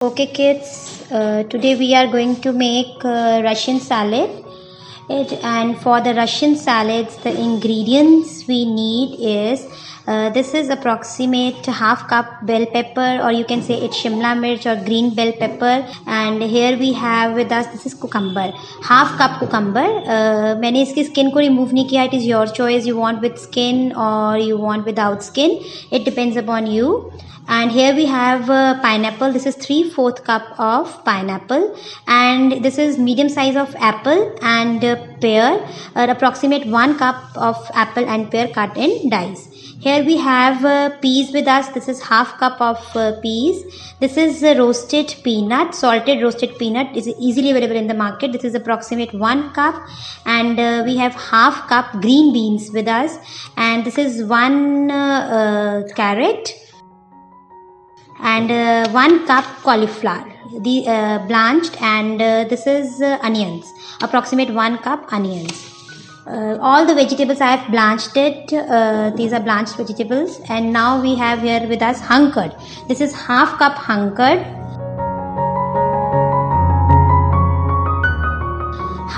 Okay, kids, today we are going to make Russian salad. And for the Russian salads, the ingredients we need is this is approximate half cup bell pepper, or you can say it's Shimla mirch or green bell pepper. And here we have with us, this is cucumber, half cup cucumber. मैंने इसकी skin को remove नहीं किया. It is your choice. You want with skin or you want without skin. It depends upon you. And here we have pineapple. This is 3/4 cup of pineapple, and this is medium size of apple and pear, approximate 1 cup of apple and pear cut in dice. Here we have peas with us. This is half cup of peas. This is roasted peanut, salted roasted peanut is easily available in the market. This is approximate 1 cup. And we have half cup green beans with us, and this is 1 carrot, and 1 cup cauliflower, the blanched, and this is onions, approximate 1 cup onions. All the vegetables I have blanched it. These are blanched vegetables. And now we have here with us hung curd. This is half cup hung curd,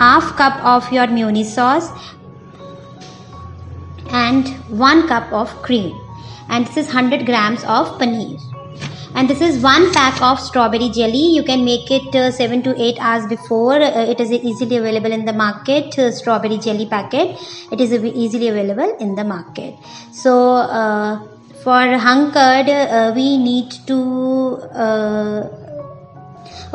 half cup of your mayonnaise sauce, and 1 cup of cream. And this is 100 grams of paneer. And this is 1 pack of strawberry jelly. You can make it 7 to 8 hours before. It is easily available in the market. Strawberry jelly packet. It is easily available in the market. So for hung curd, we need to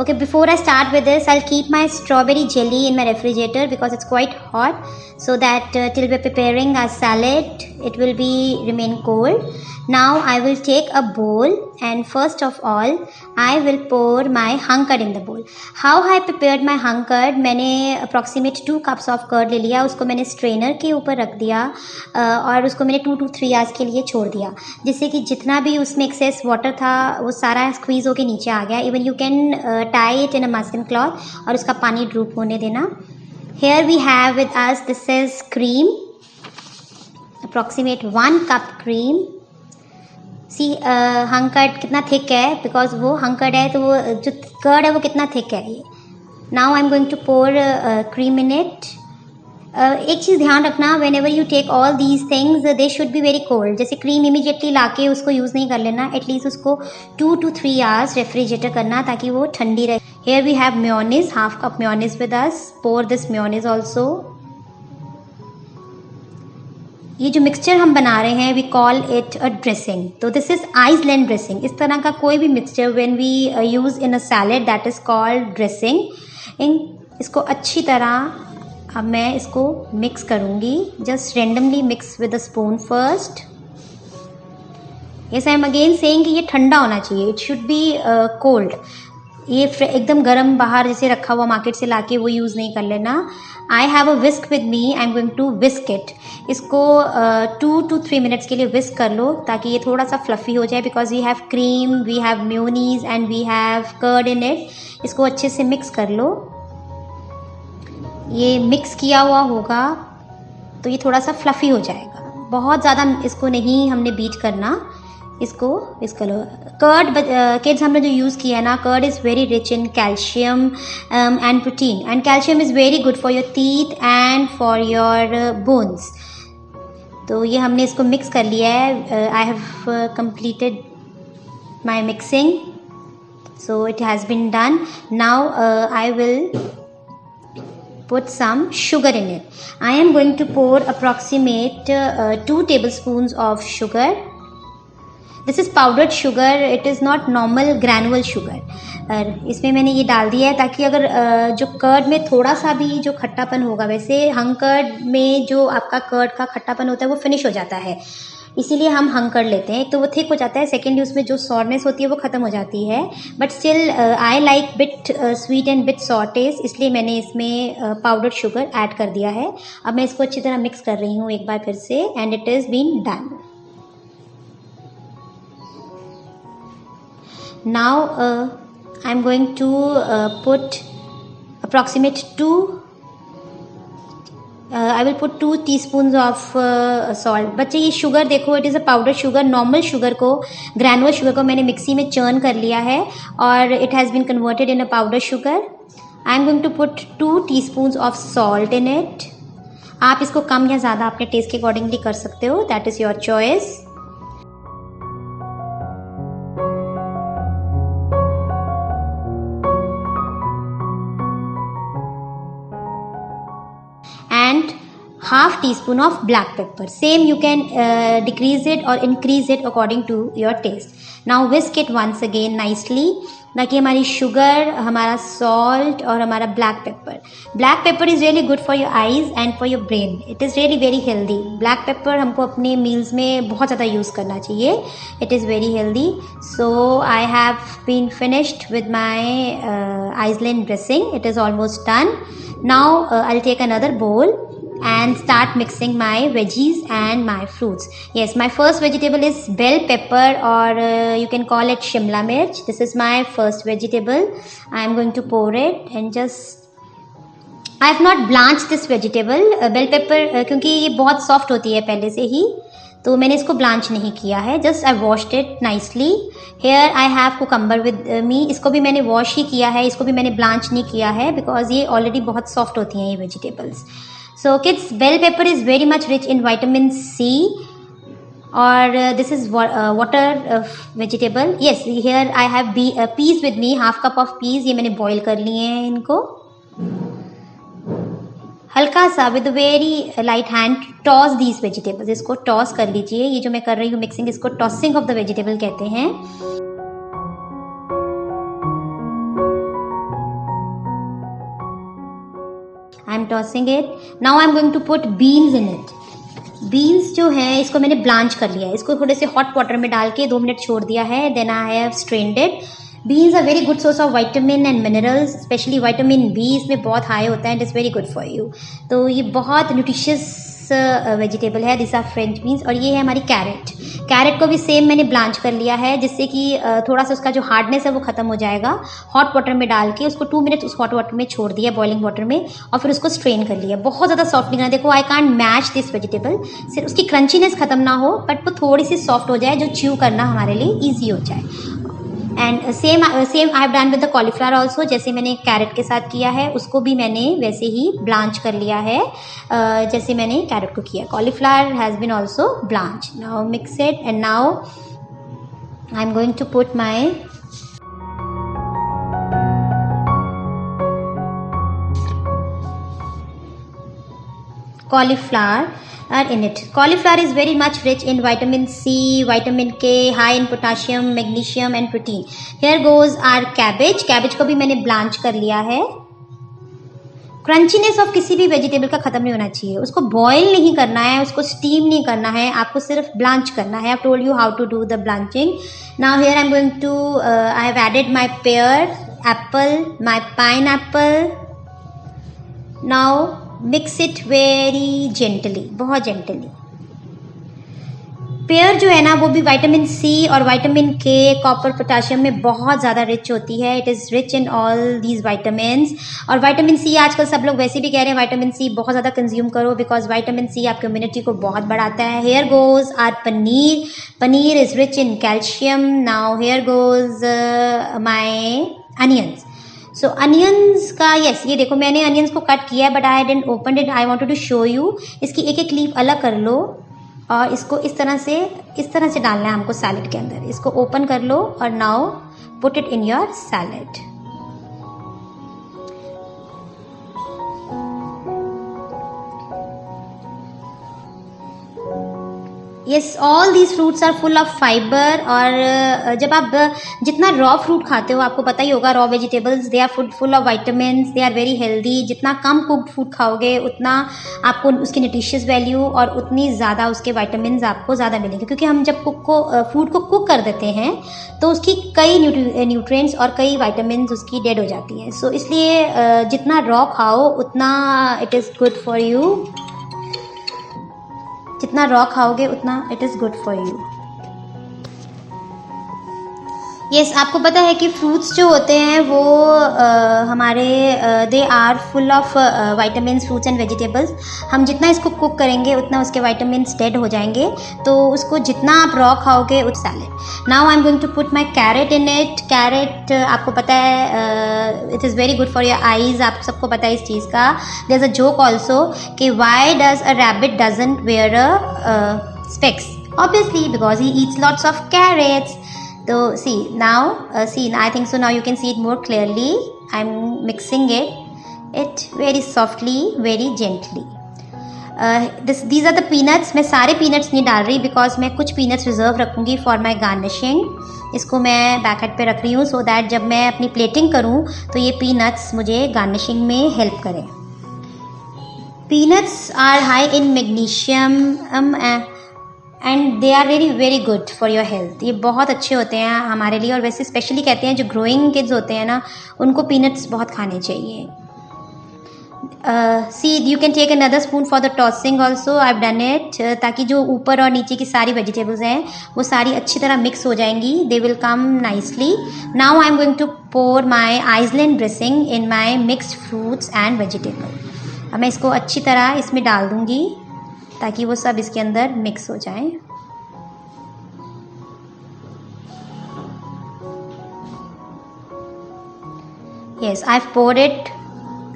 okay, before I start with this, I'll keep my strawberry jelly in my refrigerator because it's quite hot, so that till we're preparing our salad, it will be remain cold. Now I will take a bowl, and first of all I will pour my hung curd in the bowl. How I prepared my hung curd, मैंने approximate 2 cups of curd ले लिया, उसको मैंने strainer के ऊपर रख दिया और उसको मैंने 2 to 3 hours के लिए छोड़ दिया, जिससे कि जितना भी उसमें excess water था वो सारा squeeze होके नीचे आ गया. Even you can tie it in a muslin cloth और उसका पानी droop होने देना. Here we have with us, this is cream, approximate 1 cup cream. C hung curd कितना थिक है, बिकॉज वो हंग कर्ड है तो वो जो कर्ड है वो कितना थिक है ये. Now I am going to pour cream in it. एक चीज़ ध्यान रखना, whenever you take all these things they should be very cold. जैसे क्रीम इमीडिएटली लाके उसको यूज़ नहीं कर लेना, एटलीस्ट उसको 2 to 3 hours रेफ्रिजरेटर करना ताकि वो ठंडी रहे. Here we have mayonnaise, half cup mayonnaise with us. Pour this mayonnaise also. ये जो मिक्सचर हम बना रहे हैं, we call it a dressing. तो दिस इज आइसलैंड ड्रेसिंग. इस तरह का कोई भी mixture when we use in a salad, that is called dressing. इसको अच्छी तरह अब मैं इसको मिक्स करूँगी. Just randomly mix with a spoon first. Yes, I am again saying कि ये ठंडा होना चाहिए. It should be cold. ये एकदम गर्म बाहर जैसे रखा हुआ मार्केट से लाके वो यूज़ नहीं कर लेना. I have a whisk with me. I am going to whisk it. इसको 2 to 3 minutes के लिए विस्क कर लो ताकि ये थोड़ा सा फ्लफ़ी हो जाए, because we have cream, we have mayonnaise and we have curd in it. इसको अच्छे से मिक्स कर लो. ये मिक्स किया हुआ होगा तो ये थोड़ा सा फ्लफ़ी हो जाएगा. बहुत ज़्यादा इसको नहीं हमने बीट करना. इसको विस्क कर लो. कर्ड किड्स हमने जो यूज़ किया है ना, curd is very rich in calcium and protein, and calcium is very good for your teeth and for your bones. तो ये हमने इसको मिक्स कर लिया है. I have completed my mixing, so it has been done. Now I will put some sugar in it. I am going to pour approximate 2 tablespoons of sugar. This is powdered sugar. It is not normal granule sugar. इसमें मैंने ये डाल दिया है ताकि अगर जो curd में थोड़ा सा भी जो खट्टापन होगा, वैसे हंग कर्ड में जो आपका कर्ड का खट्टापन होता है वो फिनिश हो जाता है, इसीलिए हम हंग कर्ड लेते हैं. एक तो वो थिक हो जाता है, सेकेंडली उसमें जो सॉरनेस होती है वो ख़त्म हो जाती है. But still I like bit sweet and bit sour taste, इसलिए मैंने इसमें पाउडर्ड शुगर ऐड कर दिया है. अब मैं इसको अच्छी तरह मिक्स कर रही हूँ एक बार फिर से, and it is been done. Now I am going to put approximate 2 I will put 2 teaspoons of salt. बच्चे ये शुगर देखो, it is a powder sugar. Normal sugar को, ग्रैनुलर शुगर को मैंने मिक्सी में चर्न कर लिया है और it has been converted in a powder sugar. I am going to put 2 teaspoons of salt in it. आप इसको कम या ज़्यादा अपने टेस्ट के अकॉर्डिंगली कर सकते हो, that is your choice. And half teaspoon of black pepper. Same, you can decrease it or increase it according to your taste. Now whisk it once again nicely, ताकि हमारी शुगर, हमारा salt और हमारा black pepper is really good for your eyes and for your brain. It is really very healthy. Black pepper हमको अपने meals में बहुत ज़्यादा यूज़ करना चाहिए. It is very healthy. So I have been finished with my Iceland dressing. It is almost done. Now I'll take another bowl and start mixing my veggies and my fruits. Yes, my first vegetable is bell pepper, or you can call it shimla mirch. This is my first vegetable. I am going to pour it and just I have not blanched this vegetable. Bell pepper क्योंकि ये बहुत soft होती है पहले से ही, तो मैंने इसको ब्लांच नहीं किया है. Just I washed it nicely. Hair I have cucumber with me. इसको भी मैंने वॉश ही किया है, इसको भी मैंने ब्लांच नहीं किया है बिकॉज ये ऑलरेडी बहुत सॉफ्ट होती हैं ये vegetables. So kids, bell pepper is very much rich in vitamin C, और this is water vegetable. Yes, here I have peas with me, half cup of peas. ये मैंने बॉयल कर लिए हैं इनको. हल्का सा with very light hand toss these vegetables. इसको टॉस कर लीजिए. ये जो मैं कर रही हूँ मिक्सिंग, इसको टॉसिंग ऑफ द वेजिटेबल कहते हैं. I am tossing it. Now I am going to put beans in it. Beans जो है इसको मैंने ब्लांच कर लिया है. इसको थोड़े से हॉट वाटर में डाल के 2 मिनट छोड़ दिया है. Then I have strained it. Beans are very good source of vitamin and minerals, specially vitamin B इसमें बहुत हाई होता है. It is very good for you. तो ये बहुत न्यूट्रिशियस वेजिटेबल है. This are French beans. और ये है हमारी कैरेट. कैरेट को भी सेम मैंने ब्लांच कर लिया है, जिससे कि थोड़ा सा उसका जो हार्डनेस है वो खत्म हो जाएगा. हॉट वाटर में डाल के उसको 2 मिनट उस हॉट वाटर में छोड़ दिया, बॉइलिंग वाटर में, और फिर उसको स्ट्रेन कर लिया. बहुत ज़्यादा सॉफ्ट नहीं करना. देखो, I can't match this vegetable. सिर्फ उसकी क्रंचीनेस खत्म ना हो, बट वो थोड़ी सी सॉफ्ट हो जाए, जो च्यू करना हमारे लिए ईजी हो जाए. And same I have done with the cauliflower also. जैसे मैंने कैरेट के साथ किया है, उसको भी मैंने वैसे ही ब्लांच कर लिया है जैसे मैंने कैरेट को किया. Cauliflower has been also blanch. Now mix it and now I am going to put my cauliflower are in it. Cauliflower is very much rich in vitamin C, vitamin K, high in potassium, magnesium and protein. Here goes our cabbage. Cabbage को भी मैंने blanch कर लिया है. Crunchiness of किसी भी vegetable का खत्म नहीं होना चाहिए. उसको बॉईल नहीं करना है, उसको स्टीम नहीं करना है, आपको सिर्फ ब्लांच करना है. I told you how to do the blanching. Now here I am going to I have added my pear, apple, my pineapple. Now mix it very gently, बहुत जेंटली. पेयर जो है ना, वो भी vitamin C और vitamin के, copper, potassium में बहुत ज़्यादा रिच होती है. It is rich in all these vitamins. और विटामिन सी आजकल सब लोग वैसे भी कह रहे हैं विटामिन सी बहुत ज़्यादा कंज्यूम करो, बिकॉज विटामिन सी आपकी इम्यूनिटी को बहुत बढ़ाता है. Here goes our paneer. Paneer is rich in calcium. Now here goes my onions. So onions का, यस, ये देखो मैंने अनियंस को कट किया है, but I didn't open it. I wanted to show you. इसकी एक एक लीफ अलग कर लो और इसको इस तरह से डालना है हमको सैलेड के अंदर. इसको ओपन कर लो और now put it in your salad. Yes, all these fruits are full of fibre. और जब आप जितना रॉ फ्रूट खाते हो, आपको पता ही होगा, raw vegetables they are full of vitamins, they are very healthy. जितना कम कुक्ड फूड खाओगे उतना आपको उसकी न्यूट्रिशियस वैल्यू और उतनी ज़्यादा उसके विटामिन्स आपको ज़्यादा मिलेंगे. क्योंकि हम जब फूड को कुक कर देते हैं तो उसकी कई न्यूट्रिएंट्स और कई विटामिन्स उसकी डेड हो जाती हैं. सो इसलिए जितना रॉ खाओ उतना it is good for you. जितना रॉ खाओगे उतना it is good for you. Yes, आपको पता है कि फ्रूट्स जो होते हैं वो हमारे they are full of vitamins, fruits and vegetables. हम जितना इसको कुक करेंगे उतना उसके वाइटामिन्स डेड हो जाएंगे, तो उसको जितना आप रॉ खाओगे उस salad. Now I am going to put my carrot in it. Carrot आपको पता है it is very good for your eyes, आप सबको पता है इस चीज़ का। There is a joke also कि why does a rabbit doesn't wear a specs? Obviously because he eats lots of carrots. So see now, I think so now you can see it more clearly. I'm mixing it very softly, very gently. These are the peanuts. मैं सारे peanuts नहीं डाल रही because मैं कुछ peanuts reserve रखूँगी for my garnishing. इसको मैं बैक साइड पे रख रही हूँ so that जब मैं अपनी plating करूँ तो ये peanuts मुझे garnishing में help करें. Peanuts are high in magnesium and they are very good for your health. ये बहुत अच्छे होते हैं हमारे लिए, और वैसे स्पेशली कहते हैं जो ग्रोइंग किड्स होते हैं ना उनको पीनट्स बहुत खाने चाहिए। See you can take another spoon for the tossing also. I have done it, ताकि जो ऊपर और नीचे की सारी वेजिटेबल्स हैं वो सारी अच्छी तरह मिक्स हो जाएंगी, they will come nicely. Now I am going to pour my Iceland dressing in my mixed fruits and vegetable. अब मैं इसको अच्छी तरह इसमें डाल दूँगी ताकि वो सब इसके अंदर मिक्स हो जाएं। Yes, I have poured it.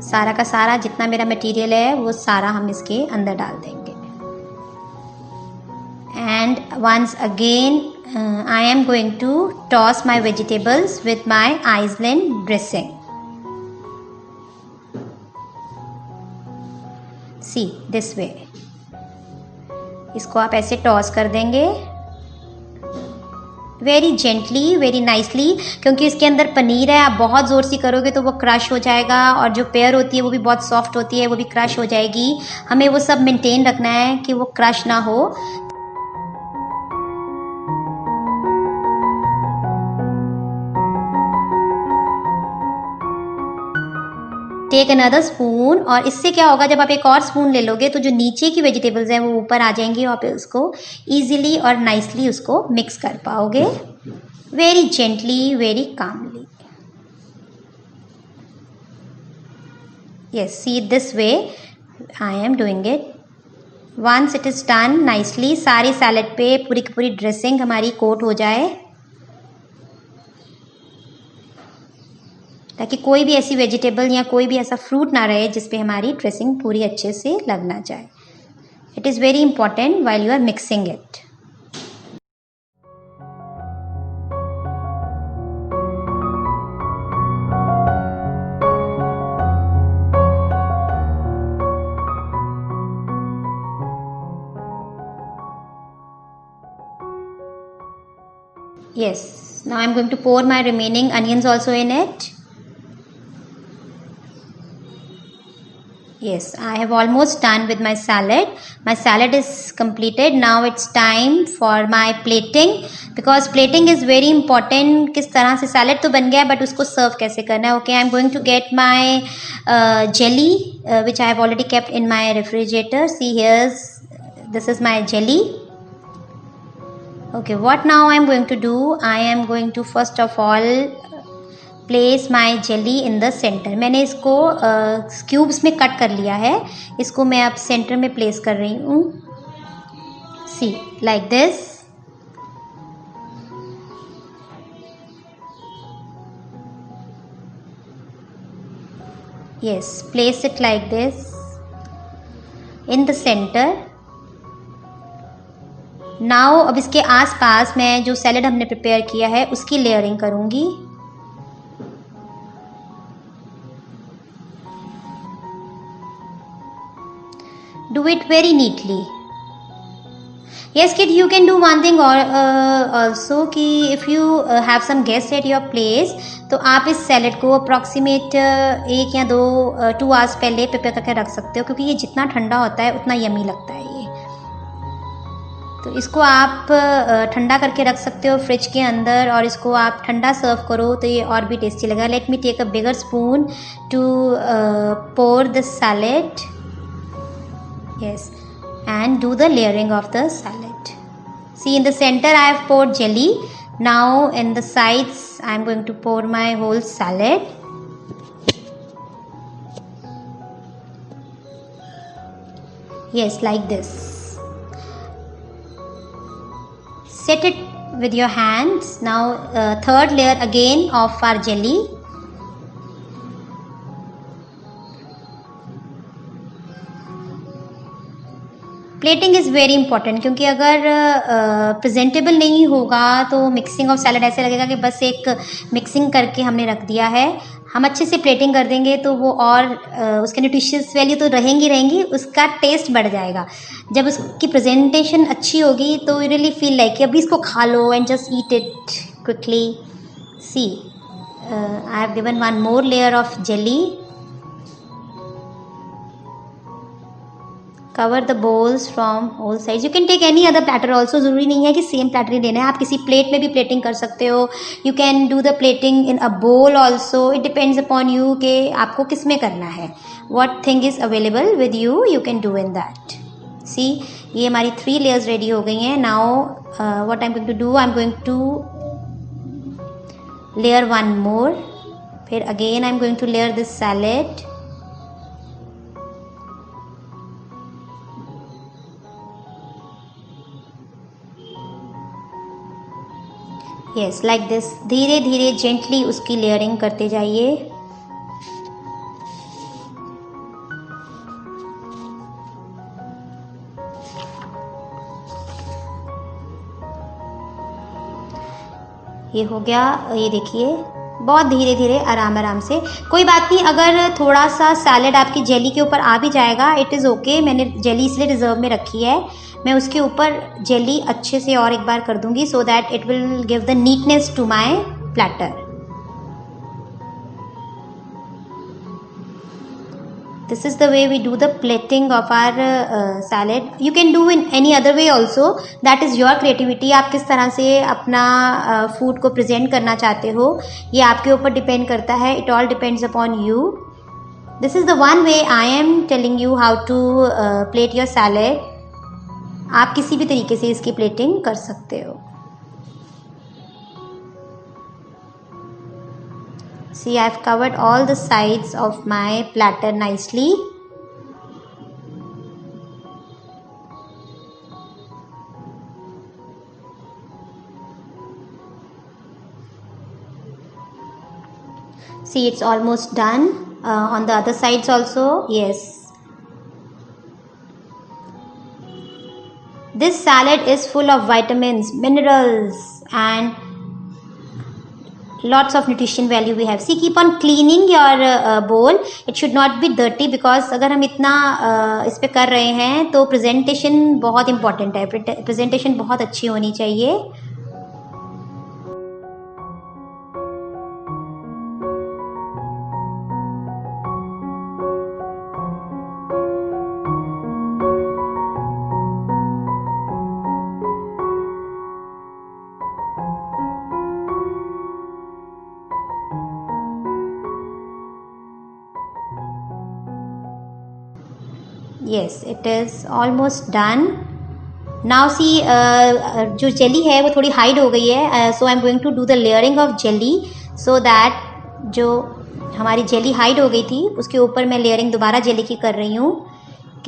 सारा का सारा जितना मेरा मटेरियल है वो सारा हम इसके अंदर डाल देंगे। And once again I am going to toss my vegetables with my Iceland dressing. See this way, इसको आप ऐसे टॉस कर देंगे वेरी जेंटली, वेरी नाइसली, क्योंकि इसके अंदर पनीर है। आप बहुत ज़ोर से करोगे तो वो क्रश हो जाएगा, और जो पेयर होती है वो भी बहुत सॉफ्ट होती है, वो भी क्रश हो जाएगी। हमें वो सब मेंटेन रखना है कि वो क्रश ना हो। टेक अनदर स्पून, और इससे क्या होगा जब आप एक और स्पून ले लोगे तो जो नीचे की वेजिटेबल्स हैं वो ऊपर आ जाएंगी और आप उसको ईजिली और नाइसली उसको मिक्स कर पाओगे, very gently, very calmly. Yes, see this way I am doing it. Once it is done nicely, सारी सैलेड पे पूरी की पूरी ड्रेसिंग हमारी कोट हो जाए, ताकि कोई भी ऐसी वेजिटेबल या कोई भी ऐसा फ्रूट ना रहे जिस पे हमारी ड्रेसिंग पूरी अच्छे से लग ना जाए। It is very important while you are mixing it. Yes, now I'm going to pour my remaining onions also in it. Yes, I have almost done with my salad. My salad is completed. Now it's time for my plating, because plating is very important. किस तरह से salad तो बन गया but उसको serve कैसे करना है। Okay, I'm going to get my jelly which I have already kept in my refrigerator. See, this is my jelly. Okay, what now I am going to do? I am going to first of all place my jelly in the centre. मैंने इसको cubes में cut कर लिया है, इसको मैं अब centre में प्लेस कर रही हूँ। See like this. Yes, place it like this in the centre. Now अब इसके आसपास मैं जो सैलेड हमने प्रिपेयर किया है उसकी लेयरिंग करूँगी। Do it very neatly. Yes kid, you can do one thing also कि if you have some guests at your place तो आप इस सैलेड को अप्रॉक्सीमेट 1 या 2 आवर्स पहले प्रिपेयर करके रख सकते हो, क्योंकि ये जितना ठंडा होता है उतना यमी लगता है ये। तो इसको आप ठंडा करके रख सकते हो फ्रिज के अंदर, और इसको आप ठंडा सर्व करो तो ये और भी टेस्टी लगेगा। Let me take a bigger spoon to pour the salad. Yes, and do the layering of the salad. See, in the center I have poured jelly. Now in the sides I am going to pour my whole salad. Yes, like this. Set it with your hands. Now third layer again of our jelly. Plating is very important, क्योंकि अगर presentable नहीं होगा तो mixing of salad ऐसे लगेगा कि बस एक मिक्सिंग करके हमने रख दिया है। हम अच्छे से प्लेटिंग कर देंगे तो वो और उसके न्यूट्रिशियस वैल्यू तो रहेंगी, उसका टेस्ट बढ़ जाएगा। जब उसकी प्रेजेंटेशन अच्छी होगी तो यू रियली फील लाइक कि अभी इसको खा लो and just eat it quickly. See I have given one more layer of jelly. Cover the bowls from all sides. You can take any other platter also, ज़रूरी नहीं है कि same platter ही लेना है, आप किसी प्लेट में भी प्लेटिंग कर सकते हो। You can do the plating in a bowl also, it depends upon you कि आपको किस में करना है। What thing is available with you, you can do in that. See ये हमारी 3 लेयर्स रेडी हो गई हैं। Now what I am going to do, I am going to layer one more, फिर again I am going to layer this salad. Yes, like this. धीरे धीरे gently उसकी layering करते जाइए। ये हो गया, ये देखिए बहुत धीरे धीरे आराम आराम से। कोई बात नहीं, अगर थोड़ा सा सैलेड आपकी जेली के ऊपर आ भी जाएगा, इट इज़ ओके। मैंने जेली इसलिए रिजर्व में रखी है, मैं उसके ऊपर जेली अच्छे से और एक बार कर दूंगी so that it will give the neatness to my platter. This is the way we do the plating of our salad. You can do in any other way also. That is your creativity. आप किस तरह से अपना food को present करना चाहते हो, ये आपके ऊपर डिपेंड करता है। It all depends upon you. This is the one way I am telling you how to plate your salad. आप किसी भी तरीके से इसकी प्लेटिंग कर सकते हो। See, I have covered all the sides of my platter nicely. See, it's almost done. On the other sides also, yes. This salad is full of vitamins, minerals, and lots of nutrition value we have. See, keep on cleaning your bowl. It should not be dirty because अगर हम इतना इस पे कर रहे हैं तो presentation बहुत इंपॉर्टेंट है। प्रेजेंटेशन बहुत अच्छी होनी चाहिए। Yes, it is almost done. Now see, जो जेली है वो थोड़ी हाइड हो गई है, so I'm going to do the layering of jelly so that जो हमारी जेली हाइड हो गई थी उसके ऊपर मैं लेयरिंग दोबारा जेली की कर रही हूँ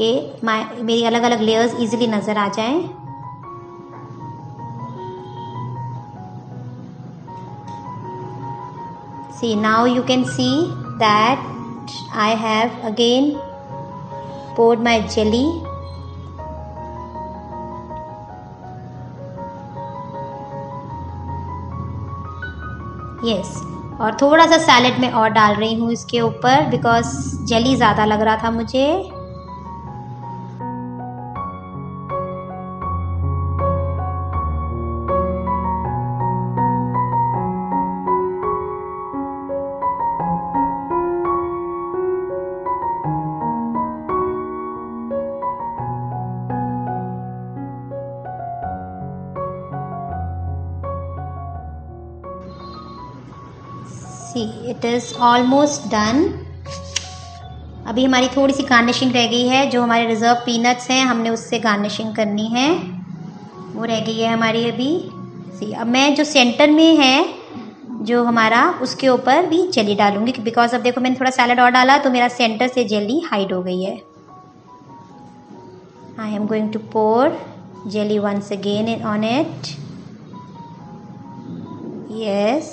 कि मेरी अलग अलग लेयर्स इजीली नज़र आ जाएं। See, now you can see that I have again poured my jelly. Yes, और थोड़ा सा सैलेड में और डाल रही हूँ इसके ऊपर बिकॉज जेली ज़्यादा लग रहा था मुझे। See, it is almost done. अभी हमारी थोड़ी सी गार्निशिंग रह गई है, जो हमारे रिजर्व पीनट्स हैं हमने उससे गार्निशिंग करनी है, वो रह गई है हमारी अभी। सी, अब मैं जो सेंटर में है जो हमारा उसके ऊपर भी जेली डालूंगी, बिकॉज अब देखो मैंने थोड़ा सैलड और डाला तो मेरा सेंटर से जेली हाइड हो गई है. I am going to pour jelly once again on it. Yes.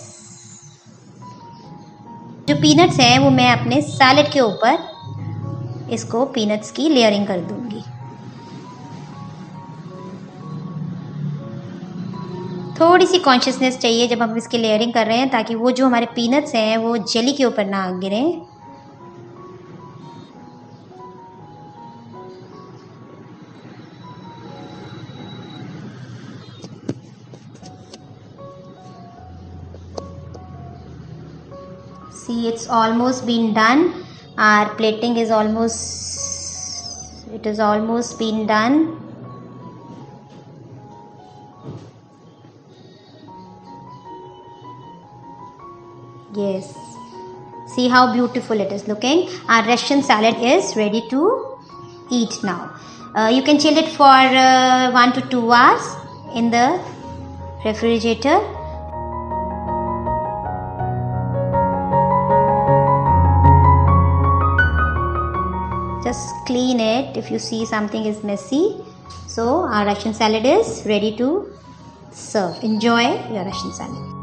जो पीनट्स हैं वो मैं अपने सैलड के ऊपर इसको पीनट्स की लेयरिंग कर दूंगी. थोड़ी सी कॉन्शियसनेस चाहिए जब हम इसकी लेयरिंग कर रहे हैं, ताकि वो जो हमारे पीनट्स हैं वो जेली के ऊपर ना गिरें. See, it's almost been done. Our plating is almost been done. Yes, see how beautiful it is looking. Our Russian salad is ready to eat now. You can chill it for 1 to 2 hours in the refrigerator. Just clean it if you see something is messy. So our Russian salad is ready to serve. Enjoy your Russian salad.